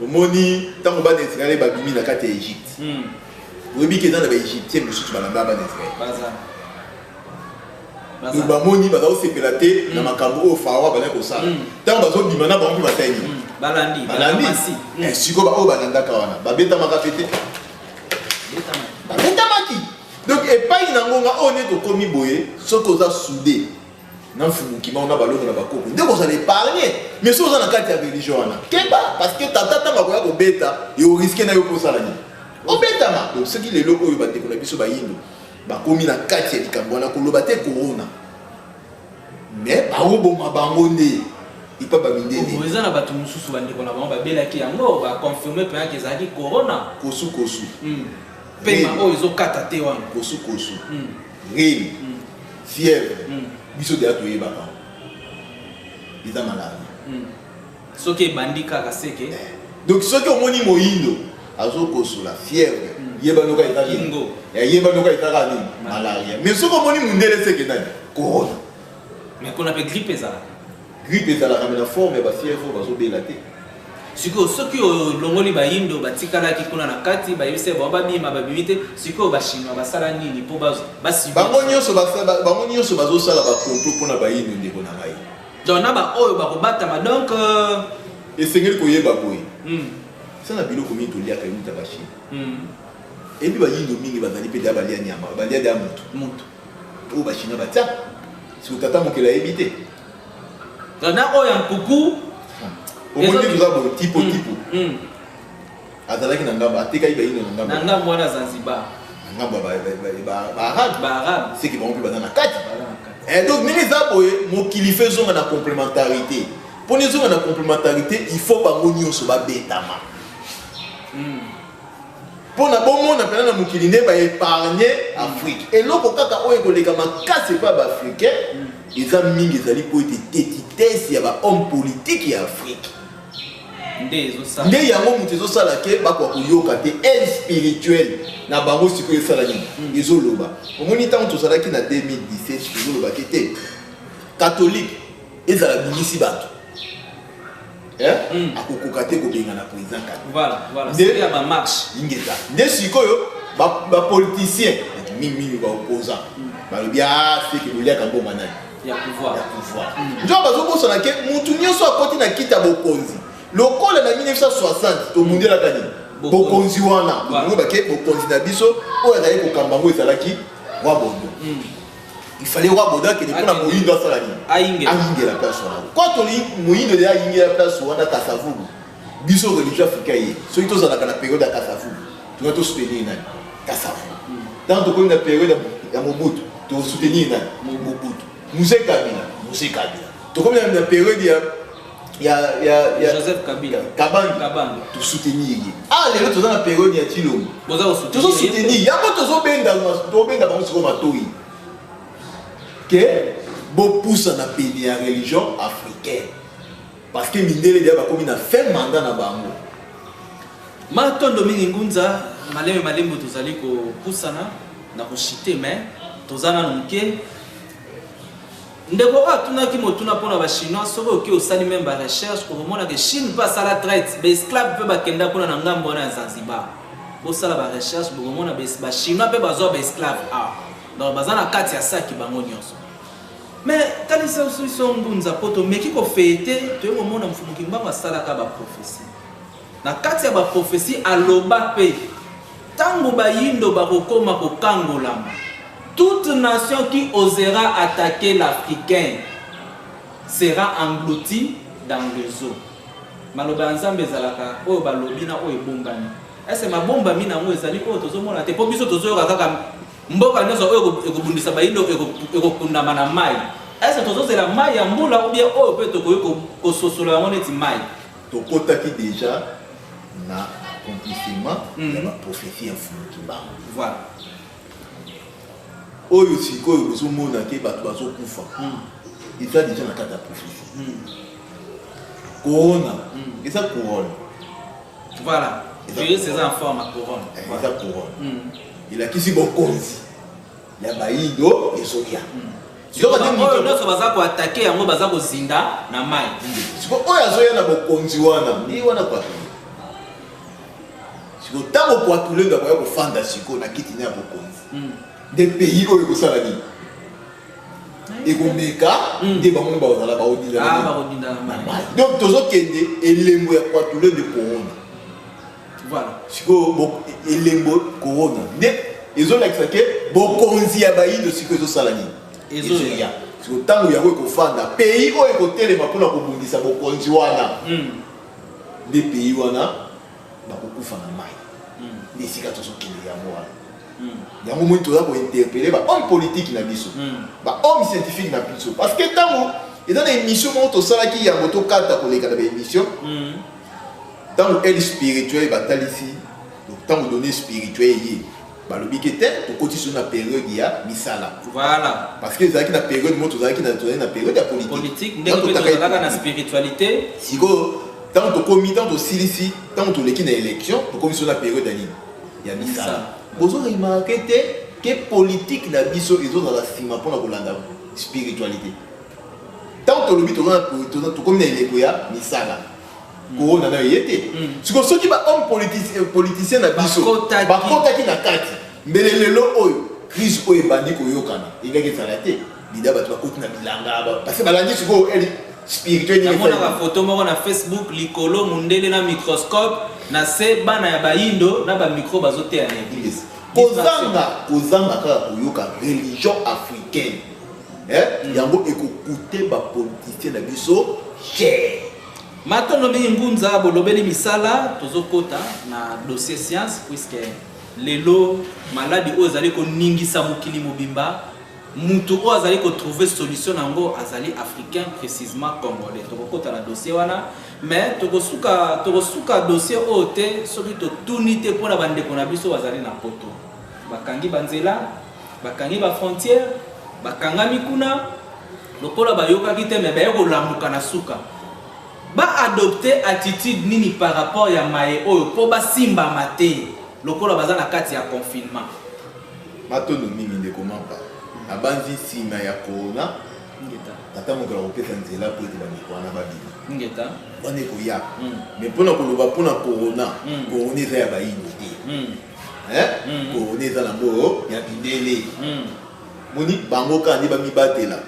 omoni ntango bana Israele babimi na kati ya Egypte oyebi ke eza na baegyptien mosusu balanda bana Israele donc bamoni baza kosepela te na makambo oyo farawa bazali kosala ntango bazobima na bango mpe batali balandi sikoyo baoyo balandaka wana babetamaka pe te babetamaki donc epai na ngonga oyo nde tokomi boye soki oza soudé na mfumukima ona balongo na bakoko nde kozala épargné mais soki oza na kati ya religion wana keba parce que tata ntango akoya kobeta eoriske na yo mposala nini obetama donc soki lelo oyo bandeko na biso bayindo bakomi na kati ya likambo wana koloba te corona mais baoboma bango nde ipa bamindele eza na bato mosusu bandeko na bango babelaki yango baconfirme mpenaki ezalaki corona kosu pema oyo ezokata te wana kosu rime fièvre biso deya toyebaka eza maladi soki ebandi kaka seke donc soki omoni moyindo azokosola fièvre yebanoka Kingo. yebanoka itaka nini malaria mais soko moni mundele seke nani corona mais qu'on appelle grippe ezala grippe ezalaka mais na forme ya bafièvre bazobela te sikoyo soki olongoli bayindo batikalaki kuna na kati bayebise bao babima babimi te sikoyo bachinois basala nini mpo bango nyonso bazosala bakomplot mpona bayindo ndeko na ngai donc na baoyo bakobatama donc esengeli koyeba boye sa na biloko mingi toliaka euta bachine ebi bayindo mingi bazali mpe deya balia nyama balia deya motu oyo bachinois batia siko tata mokelo ayebi te donc na oyo ya nkuku omoni toza boye tipo azalaki na ngambo atekaki bayindo na ngambo wana Zanzibar na ngambo baarabe seki bango mpe baza na kati donc ndenge eza boye mokili fe ezonga na complémentarité mpona ezonga na complémentarité il faut bango nyonso babetama mpona bomona mpena na mokili nde baépargne afrique eloko kaka oyo ekoleka makasi epa baafricain eza mingi ezali po ete tetitese ya bahomme politique ya afrique nde yango moto ezosala ke bakoka koyoka te aide spirituelle na bango sikoyo esala nini ezoloba omoni ntango tozalaki na 2017 ezolobaki te catholique ezala bingisi bato akokoka te kobenga na président ingeza nde sikoyo bapoliticien mingimingi baopposant balobi seke boliaka mbongo nani ya pouvoir nzo bazobosana ke mutu nyonso akoti na kiti ya bokonzi lokola na 1960 tomundelaka nini bokonzi wana ngo bake bokonzi na biso oyo azali kokamba ngo ezalaki roi bondo il fallait roi bondo akende mpona moyindo asala nini ayingela place wana kwa toli moyindo de ayingela place wana kasavubu biso religion africain ye soki tozalaka na période ya kasavubu toka tosoutenir nani kasavubu ntango tokomi na période ya mobutu tosoutenir nani mobutu Muse Kabila tokomi na période ya Joseph Kabila Kabanga to soutenir lelo toza na période ya Tshilombo tozo soutenir yango tozobenda bango siko matoi ke bopousa na pays ya religion africaine parce que mindele deya bakomi na fin mandat na bango matondo mingi ngunza malembo tozali kopusana na koshite mais toza nano moke ndeko atunaki motuna mpona bachinois soki oki osali meme barecherche okomona ke chine mpe asala traite baesclave mpe bakenda kuna na ngambo wana ya Zanzibar bosala barecherche bokomona bachinois mpe bazwa baesclave donc baza na kati ya saki bango nyonso mais talisa so ngunza mpo tomeki kofete toye komona mfumuki mbango asalaka baprophétie na kati ya baprophétie aloba mpe ntango bayindo bakokoma kokangolama toute nation qui osera attaquer l'Africain sera engloutie dans le zoo. Maloba nzambe ezalaka oyo balobi na oyo ebombami. Ese mabomba mina ngo ezali oyo tozomona te po biso tozoyoka kaka mboka nyonso oyo ekobundisa bayindo ekokundama na mai. Ese tozozela mai ya mbula ubie oyo pe tokoyi kososola yango neti mai. Tokotaki déjà na accomplissement ya baprophétie ya mfumuki mbango. Voilà. Oyo sikoyo bozomona ke bato bazokufa eza déjà na kati ya prophétie corona eza couronne voilà c'est en forme à couronne eza couronne elakisi bokonzi ya bayindo ezolia oyo nyonso baza koatake yango baza kozinda na mai siko oyo azoya na bokonzi wana ndi wana kwatule siko ntango kwatule ndo akoya kofanda siko na kiti na ya bokonzi des pays où ils sont là et qu'on met cas des bambous bazala baodinda donc toujours kende elembo ya kwatule de corona voilà siko elembo corona ne ils ont l'accepté bokonzi ya bayindo siko zo salani ezoya siko tango ya ko fanda pays où ils kotelema pona kobundisa bokonzi wana des pays wana bakokufa na mai des sika toujours kende ya moi yango moi toza kointerpele bahomme politique na biso bahomme scientifique na biso parce que ntango eza na émission moko tosalaki yango tokata koleka na baémission ntango aide spirituelle batalisi ntango donné spirituelle ye balobi ke te tokoti so na période ya misala voilà parce que ezalaki na période moko tozalaki na période ya politique ndenge mpe tozalaka na spiritualité siko tant que commis tant que silisi tant que l'équipe d'élection comme sur la période d'année il y a misala vous avez remarqué que politique na biso ils ont dans la cima pour la kolanda spiritualité tant que le but to comme na eleko ya misala ko na yete siko soki ba homme politicien na biso ba kotaki na kati mbele lelo oyo crise oyo bandi ko yokana ingaki salate bida ba to koti na bilanga parce que balandi siko spirituel ni mona photo moko na Facebook likolo mundele na microscope na se bana ya baindo na ba micro bazote ya église kozanga kaka koyoka religion africaine yango ekokute ba politicien na biso cher matono mingi ngunza bolobeli misala tozokota na dossier science puisque lelo maladi oyo ezali koningisa mokili mobimba mutu oyo azali trouver solution nango azali africain précisément congolais tokokota na dossier wana mais tokosuka dossier oyo te soki totuni te mpona bandeko na biso bazali na poto bakangi banzela bakangi bafrontière bakangami kuna lokola bayokaki te mais baye kolambuka na suka adopter attitude nini par rapport ya maye oyo po basimbama te lokola baza na kati ya confinement matono mingi ndeko mapa abanzi sima ya corona tata mokala kopesa nzela po ete bandeko wana babima wana ekoya mais mpona koloba mpona corona eza ya bayini te corona eza nango ya bindele moni bango kaka nde bamibatela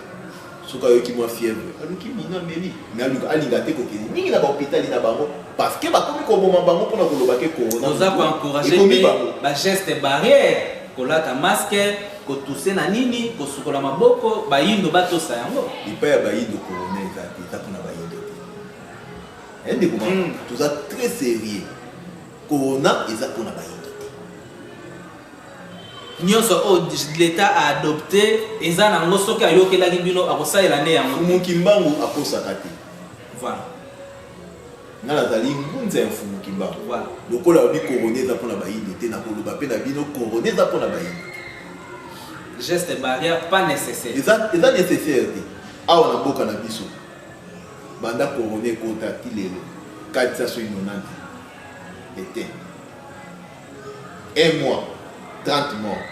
soki ayoki mwa fièvre aluki mina meli mais alinga te kokende mingi na bahôpitali na bango parce que bakomi koboma bango mpona koloba ke corona oza koencourage bageste barrière kolata masque kotuse na nini kosukola maboko bayindo batosa yango lipa ya bayindo corona eza mpona bayindo te ndeko toza très sérieux corona eza mpona bayindo nyonso oyo l'état a adopté eza nango soki ayokelaki bino akosalela nde yango fumuki mbangu akosaka te voilà nga nazali ngunza ya fumuki mbangu lokola obi corona eza mpona bayindo te na koloba mpe na bino corona eza mpona bayindo geste barrière pas nécessaire eza nécessaire te awa na mboka na biso banda corona ekota ti lelo 490 ete 1 mois 30 morts.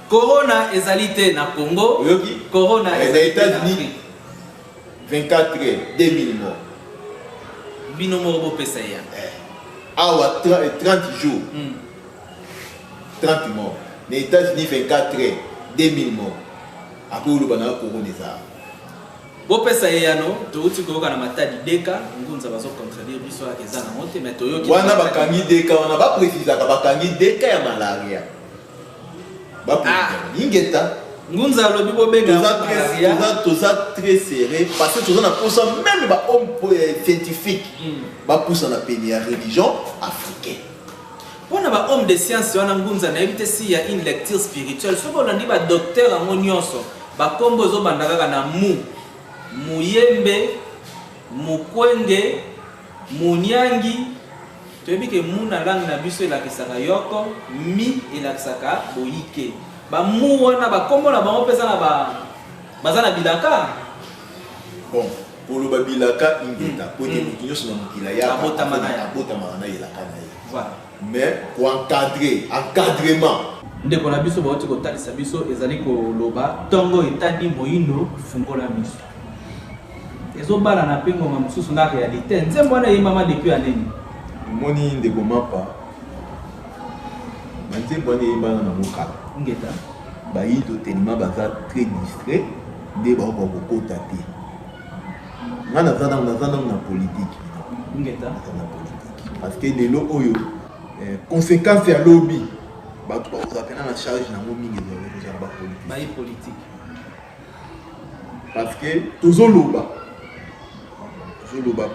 Corona ezalité na Congo. Corona les États-Unis 24 heures 2000 morts. Binomo bo pesaya. Awa 30 jours. 30 morts. Les États-Unis 24 heures 2000 morts. Après le bana corona ça. Bo pesaya no to uti ko kana matadi deka ngunza bazo contradire biso ya kezana mote mais to yoki. Wana bakangi deka wana ba précisa ka bakangi deka ya malaria. Ingeta ngunza lobi bobenga toza très serré parce que toza na posa même ba homme scientifique ba posa na peni ya religion africaine pona ba homme de science wana ngunza na éviter si ya une lecture spirituelle soko landi ba docteur ngo nyonso ba kombo zo bandaka na muyembe mukwenge munyangi toyebi ke muna langue na biso elakisaka yoko mi elakisaka boyike bamu wana bakombo na bango pesa na baza na bilaka bon koloba bilaka ingeta po te moto nyonso na mokila ya abotamana na elaka na ye voilà mais ko encadrement ndeko na biso bauti kotalisa biso ezali koloba ntongo etandi moyindo fungola miso ezobala na mpe ngoma mosusu na réalité nzembo wana eyembama depuis aneni moni ndeko mapa manzembo wana eyembana na mokala ngeta bayindo tellement baza très distrait nde baoka kokota te nga naza nango na politique ngeta parce que lelo oyo conséquence ya lobi bato bakozala pena na charge nango mingi ezala bapolitique parce que tozoloba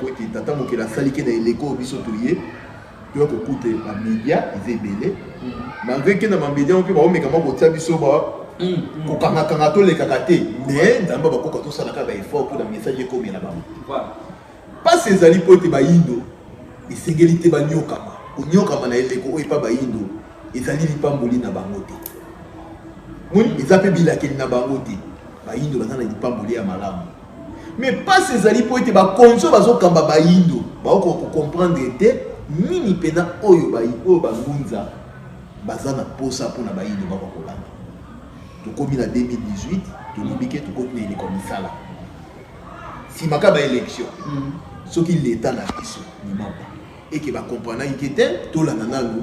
po ete tata mokili asaliki na eleko biso toye toya kokuta bamédia eza ebele malgré ke na bamédia mpe baomekama kotia biso kokangakanga tolekaka te mais nzambe bakoka tosalaka baeffort mpo na message ekomela bango mpasi ezali mpo ete bayindo esengeli te banyokama konyokama na eleko oyo epa bayindo ezali lipamboli na bango te moni eza mpe bilakeli na bango te bayindo baza na lipamboli ya malamu mais pas ces alliés pour être ba console bazo kamba ba indo ba ko comprendre était nini pena oyo ba oyo ba ngunza bazana posa pour na ba indo ba ko kolanda to komi na 2018 to libike to komi na komisala si makaba élection ce qui l'état na biso ni mamba et que ba comprendre que était to la nananu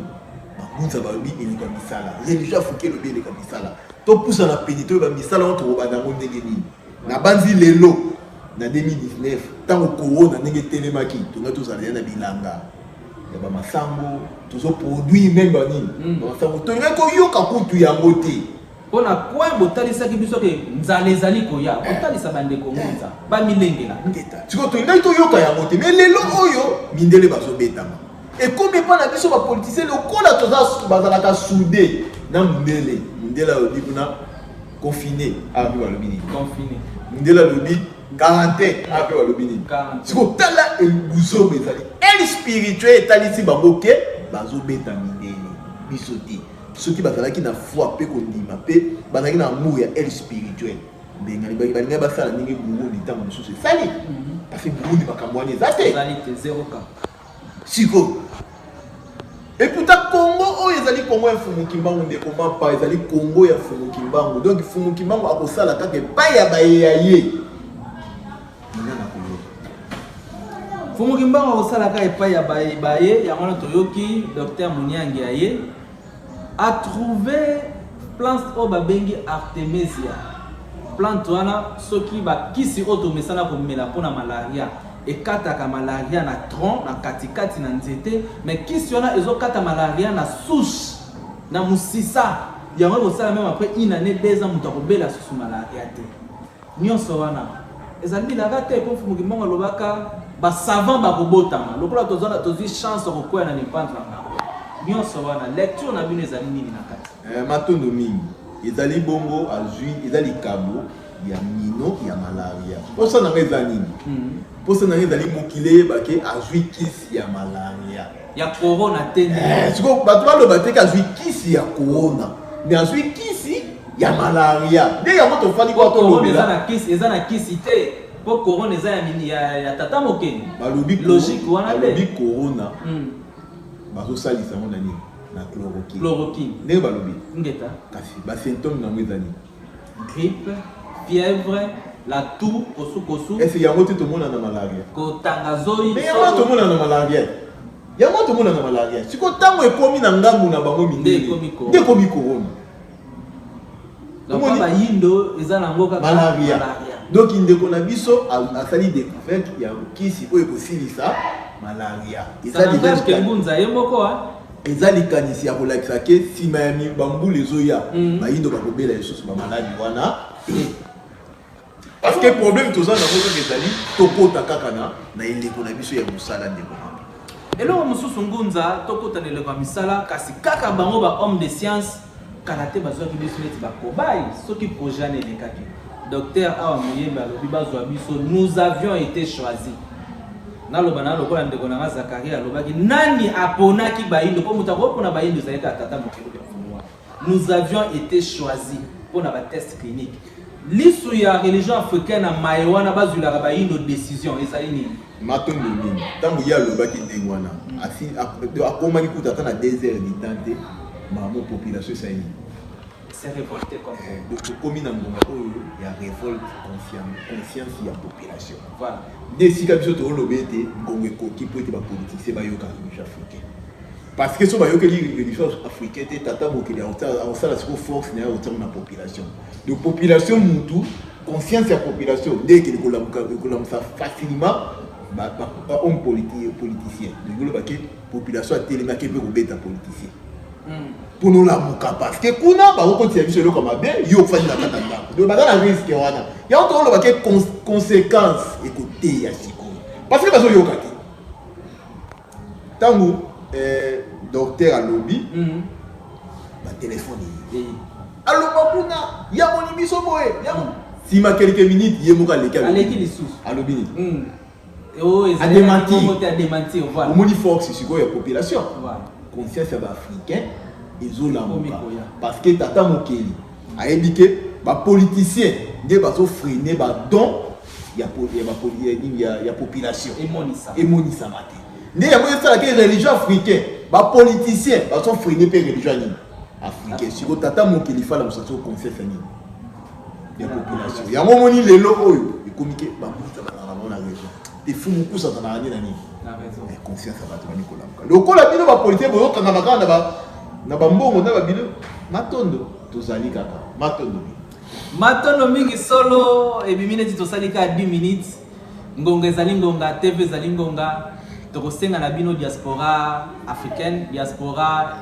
ba ngunza ba bi ni komisala religieux fuke le bien le komisala to pousa na pénito ba misala on to ba na ndenge ni na banzi lelo na 2019 tant que corona ndenge telemaki to nga to zala na bilanga ya ba masango to zo produit même ba nini ba masango to nga ko yoka kutu ya ngote pona kwa botalisa ki biso ke nzalezali ko ya botalisa bande ko ngunza ba milengela ngeta siko to nga to yoka ya ngote mais lelo oyo mindele bazo betama et comme pas na biso ba politicien le kola to za bazala ka soudé na mindele o dibuna confiné a bi ba lobini confiné mindele lobi quarantaine après wa lobini siko tala e buzo bezali el spirituel etalisi bango ke bazo beta mindele biso te ceux qui bazalaki na foi pe ko ndima pe bazalaki na amour ya el spirituel bengali balinga basala ndenge bungu litango mosusu sali parce que bungu bakambwani ezate sali te 0K siko et pourtant Congo oyo ezali Congo ya Fumu Kimbangu ndeko mapa ezali Congo ya Fumu Kimbangu donc Fumu Kimbangu akosala kaka pa ya baye Fumu Kimbangu akosala kaka pa ya baye ya mwana toyoki docteur Munyangi aye a trouvé plante o babengi Artemisia plante wana soki bakisi oto mesana ko mela pona malaria ekataka malaria na tronc na katikati na nzete mais kisi wana ezokata malaria na souche na musisa yango kosala même après une année 2 ans mutu akobela susu malaria te nyonso wana ezali la te ko Fumu Kimbangu lobaka ba savant bakobotama lokola tozana tozi chance kokwela na nipandla nyonso wana lecture na bino ezali nini na kati matondo mingi ezali bongo azui ezali kabo ya mino ya malaria posa na ngeza nini posa na ngeza li mokile bake azui kisi ya malaria ya corona te siko bato baloba te azui kisi ya corona mais azui kisi ya malaria nde yango tofandi kwa tolobela eza na kisi te po corona eza ya tata mokeni balobi logique wana te balobi corona bazosalisa ngo na nini na chloroquine ndenge balobi ngeta kasi basymptôme nango eza nini grippe fièvre la toux kosu est-ce yango te tomona na malaria kotanga zoi mais yango tomona na malaria yango tomona na malaria siko ntango ekomi na ngambu na bango mindele nde ekomi corona donc bayindo eza nango kaka malaria donc ndeko na biso asali découverte ya kisi oyo ekosilisa malaria eza likanisi ya kolakisa ke nsima ya bambula ezoya bayindo bakobela lisusu bamaladi wana parce que problème toza nango kaka ezali tokota kaka na eleko na biso ya mosala ndeko eloko mosusu ngunza tokota na eleko ya misala kasi kaka bango ba homme de science kala te bazwaki biso neti bakobai soki projet ana elekaki docteur awa moyembe alobi bazwa biso nous avions été choisis naloba na lokola ndeko na Zakaria alobaki nani aponaki bayindo po muta ko pona bayindo zaleka tata mokelo ya fumwa nous avions été choisis pona ba test clinique lisu ya religion africaine na mayewana bazulaka bayindo décision ezali nini matondo nini tango ya lobaki ndengwana asi akomaki kuta na 2 heures du temps te mamo population ça c'est révolté comme donc comme na ngonga oyo ya révolte conscience ya population voilà desika biso to lobete ngongo ekoki po ete ba politique ba yoka religion africaine parce que so ba yoka religion africaine te tata mokili a sala siko force na autant na population donc population mutu conscience ya population dès que la facilement ba homme politicien de lo ba ke population a tellement ke pe beta politicien pour nous la muka parce que kuna ba ko tia biso lo comme bien yo fani na kata ndako donc ba na risque wana ya to lo ba ke conséquence écoutez ya siko parce que bazo yo kati tangu docteur alobi ba téléphone allo bakuna ya moni biso boye ya si ma quelques minutes ye moka leka aleki lisusu alobi ni a démentir voilà au moni force siko ya population voilà conscience ya africain ezolamuka parce que tata mokeli ayebi ke ba politicien nde bazo freiner ba don ya population et monisa maté né ya moyo ça que religion africain ba politicien ba sont freiner pe religion ni africain si ko tata mon kilifa la musato confiance ni ya population ya moni lelo oyo ikomike ba muta na raison te fumu kusa na nani na raison confiance à bato bani kolamka lokola bino ba politicien boyo kanga makana na ba mbongo na ba bino matondo tozali kaka matondo mingi solo et bimineti tosalika 10 minutes ngonga ezali ngonga TV ezali ngonga tokosenga na bino diaspora africaine diaspora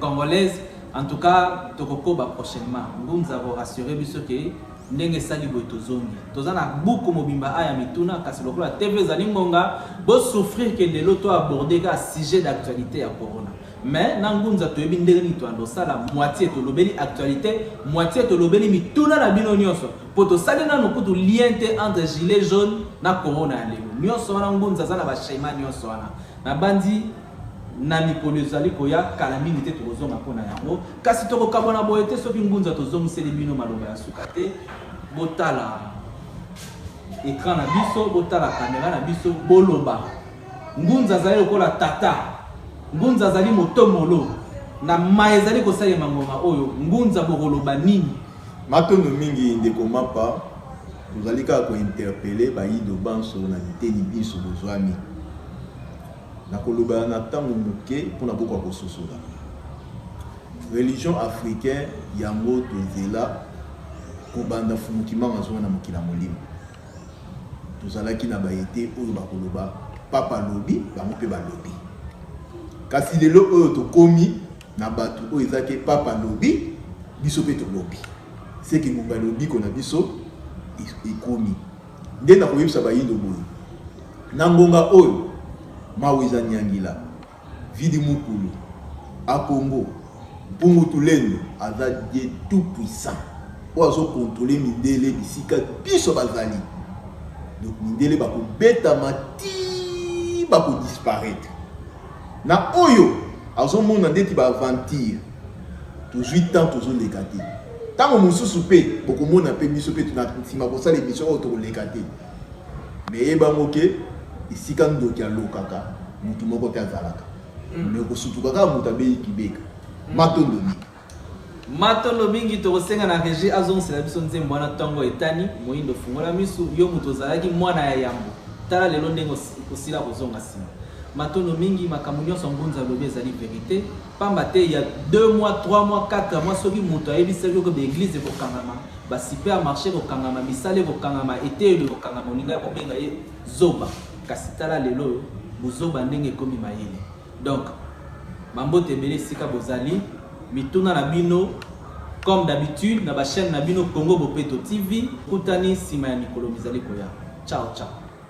congolaise en tout cas tokokoba prochainement ngunza ko rassurer biso ke ndenge sali boy tozongi tozana buku mobimba aya mituna kasi lokola TV ezali ngonga bo souffrir que de l'auto aborder ka sujet d'actualité ya corona. Mais nangunza to ebi ndenge ni to andosala moitié to lobeli actualité moitié to lobeli mituna na bino nyonso poto salina no kutu lien entre gilet jaune na corona lelo nyonso wana ngunza zana ba shema nyonso wana na bandi na mikolo ezali koya kala mingi te tozonga pona yango kasi toko kabona boyete soki ngunza tozongiseli bino maloba ya suka te botala écran na biso botala caméra na biso boloba ngunza zali lokola tata ngunza zali motomolo na maezali kosalema ngoma oyo ngunza bokoloba nini matondo mingi ndeko mapa tozali kaka kointerpele bayido banso na liteni biso bozwami na koloba na ntango moke mpona bokoka kososola religion africaine yango tozela kobanda fumukimanga zonga na mokila molimo tozalaki na bayete oyo bakoloba papa lobi bango mpe balobi kasi lelo oyo tokomi na bato oyo ezaki papa lobi biso pe tolobi seki ngonga lobi ko na biso ekomi nde na koyebisa bayindo boye na ngonga oyo maweza nyangila vidi mukulu akongo mpungu tulendo aza Dieu tout puissant oyo azo contrôler mindele bisika biso bazali donc mindele bakobetama ti bakodisparaître na oyo azomona ndeti baaventure tozwi temps tozoleka te ntango mosusu mpe bokomona mpe biso mpe na nsima kosala émission oyo tokoleka te me yebango ke esika ndoki alokaka mutu moko te azalaka me kosutuka kaka moto abeyi kibeka matondo mingi tokosenga na régie azongisela biso nzembo wana ntango etani moyindo fungola misu yo moto ozalaki mwana ya yambo tala lelo ndenge osila kozonga nsima matondo mingi makambo nyonso ngunza lobi ezali vérité pamba te il y a 2 mois 3 mois 4 mois soki moto ayebisaki ko baeglise ekokangama basupermarché kokangama misala ekokangama eteyelo ekokangama olinga ya kobenga ye zoba kasi tala lelo bozoba ndenge ekomi mayele donc mambote ebele esika bozali mituna na bino comme d'habitude na bachaîne na bino Congo Bopeto TV kutani nsima ya mikolo mizali koya ciao ciao.